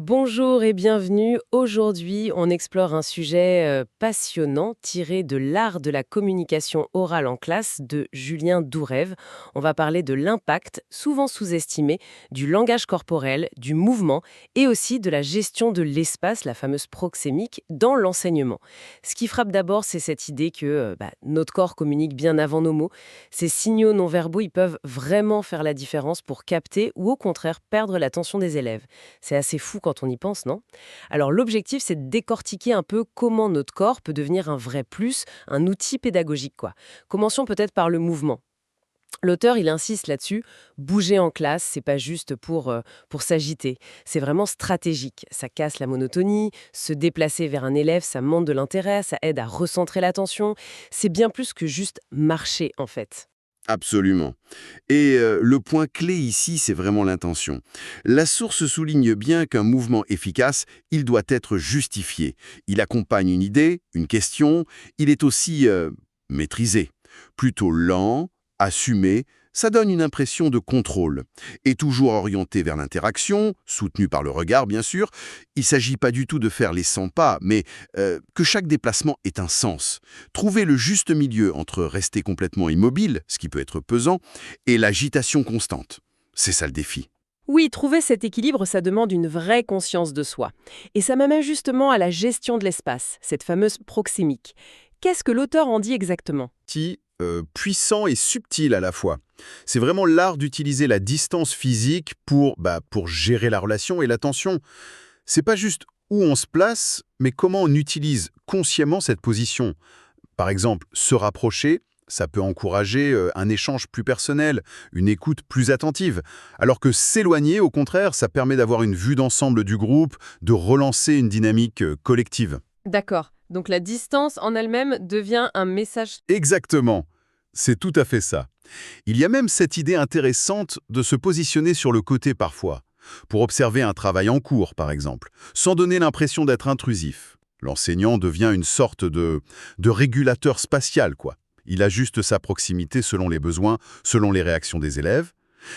Bonjour et bienvenue. Aujourd'hui, on explore un sujet passionnant tiré de l'art de la communication orale en classe de Julien Dourève. On va parler de l'impact, souvent sous-estimé, du langage corporel, du mouvement et aussi de la gestion de l'espace, la fameuse proxémique, dans l'enseignement. Ce qui frappe d'abord, c'est cette idée que notre corps communique bien avant nos mots. Ces signaux non verbaux, ils peuvent vraiment faire la différence pour capter ou au contraire perdre l'attention des élèves. C'est assez fou quand on y pense, non? Alors l'objectif, c'est de décortiquer un peu comment notre corps peut devenir un vrai plus, un outil pédagogique, quoi. Commençons peut-être par le mouvement. L'auteur, il insiste là-dessus, bouger en classe, c'est pas juste pour s'agiter, c'est vraiment stratégique. Ça casse la monotonie, se déplacer vers un élève, ça montre de l'intérêt, ça aide à recentrer l'attention. C'est bien plus que juste marcher, en fait. Absolument. Et le point clé ici, c'est vraiment l'intention. La source souligne bien qu'un mouvement efficace, il doit être justifié. Il accompagne une idée, une question, il est aussi maîtrisé. Plutôt lent, assumé, ça donne une impression de contrôle. Et toujours orienté vers l'interaction, soutenu par le regard bien sûr, il ne s'agit pas du tout de faire les 100 pas, mais que chaque déplacement ait un sens. Trouver le juste milieu entre rester complètement immobile, ce qui peut être pesant, et l'agitation constante. C'est ça le défi. Oui, trouver cet équilibre, ça demande une vraie conscience de soi. Et ça m'amène justement à la gestion de l'espace, cette fameuse proxémique. Qu'est-ce que l'auteur en dit exactement? Puissant et subtil à la fois. C'est vraiment l'art d'utiliser la distance physique pour gérer la relation et l'attention. C'est pas juste où on se place, mais comment on utilise consciemment cette position. Par exemple, se rapprocher, ça peut encourager un échange plus personnel, une écoute plus attentive. Alors que s'éloigner, au contraire, ça permet d'avoir une vue d'ensemble du groupe, de relancer une dynamique collective. D'accord. Donc la distance en elle-même devient un message. Exactement. C'est tout à fait ça. Il y a même cette idée intéressante de se positionner sur le côté parfois, pour observer un travail en cours par exemple, sans donner l'impression d'être intrusif. L'enseignant devient une sorte de régulateur spatial, quoi. Il ajuste sa proximité selon les besoins, selon les réactions des élèves.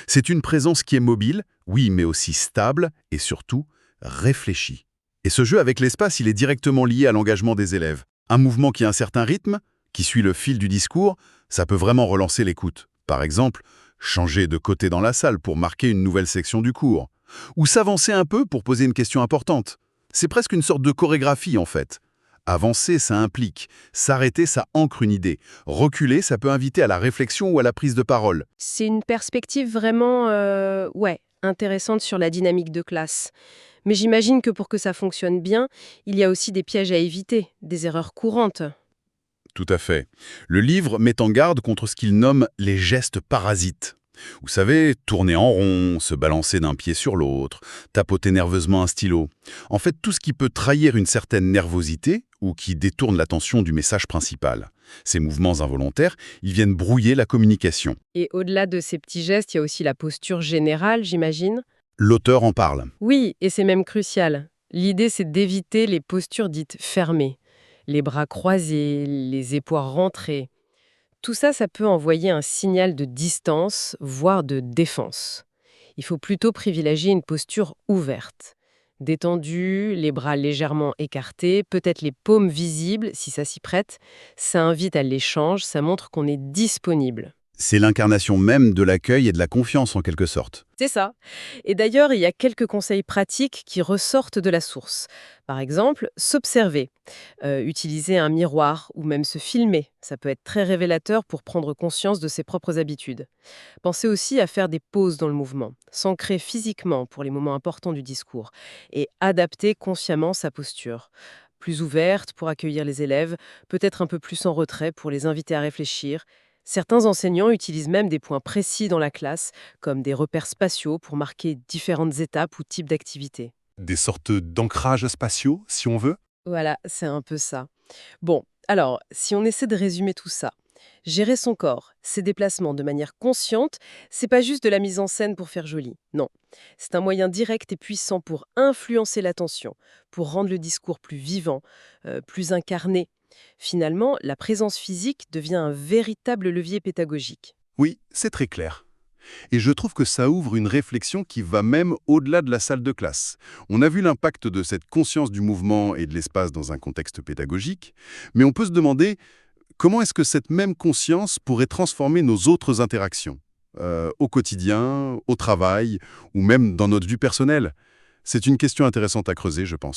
C'est une présence qui est mobile, oui, mais aussi stable et surtout réfléchie. Et ce jeu avec l'espace, il est directement lié à l'engagement des élèves. Un mouvement qui a un certain rythme, qui suit le fil du discours, ça peut vraiment relancer l'écoute. Par exemple, changer de côté dans la salle pour marquer une nouvelle section du cours. Ou s'avancer un peu pour poser une question importante. C'est presque une sorte de chorégraphie en fait. Avancer, ça implique. S'arrêter, ça ancre une idée. Reculer, ça peut inviter à la réflexion ou à la prise de parole. C'est une perspective vraiment, intéressante sur la dynamique de classe. Mais j'imagine que pour que ça fonctionne bien, il y a aussi des pièges à éviter, des erreurs courantes. Tout à fait. Le livre met en garde contre ce qu'il nomme les gestes parasites. Vous savez, tourner en rond, se balancer d'un pied sur l'autre, tapoter nerveusement un stylo. En fait, tout ce qui peut trahir une certaine nervosité ou qui détourne l'attention du message principal. Ces mouvements involontaires, ils viennent brouiller la communication. Et au-delà de ces petits gestes, il y a aussi la posture générale, j'imagine. L'auteur en parle. Oui, et c'est même crucial. L'idée, c'est d'éviter les postures dites fermées. Les bras croisés, les épaules rentrées. Tout ça, ça peut envoyer un signal de distance, voire de défense. Il faut plutôt privilégier une posture ouverte. Détendue, les bras légèrement écartés, peut-être les paumes visibles si ça s'y prête. Ça invite à l'échange, ça montre qu'on est disponible. C'est l'incarnation même de l'accueil et de la confiance en quelque sorte. C'est ça. Et d'ailleurs, il y a quelques conseils pratiques qui ressortent de la source. Par exemple, s'observer, utiliser un miroir ou même se filmer. Ça peut être très révélateur pour prendre conscience de ses propres habitudes. Pensez aussi à faire des pauses dans le mouvement, s'ancrer physiquement pour les moments importants du discours et adapter consciemment sa posture. Plus ouverte pour accueillir les élèves, peut-être un peu plus en retrait pour les inviter à réfléchir. Certains enseignants utilisent même des points précis dans la classe, comme des repères spatiaux pour marquer différentes étapes ou types d'activités. Des sortes d'ancrages spatiaux, si on veut. Voilà, c'est un peu ça. Bon, alors, si on essaie de résumer tout ça, gérer son corps, ses déplacements de manière consciente, c'est pas juste de la mise en scène pour faire joli. Non, c'est un moyen direct et puissant pour influencer l'attention, pour rendre le discours plus vivant, plus incarné. Finalement, la présence physique devient un véritable levier pédagogique. Oui, c'est très clair. Et je trouve que ça ouvre une réflexion qui va même au-delà de la salle de classe. On a vu l'impact de cette conscience du mouvement et de l'espace dans un contexte pédagogique, mais on peut se demander comment est-ce que cette même conscience pourrait transformer nos autres interactions, au quotidien, au travail, ou même dans notre vie personnelle. C'est une question intéressante à creuser, je pense.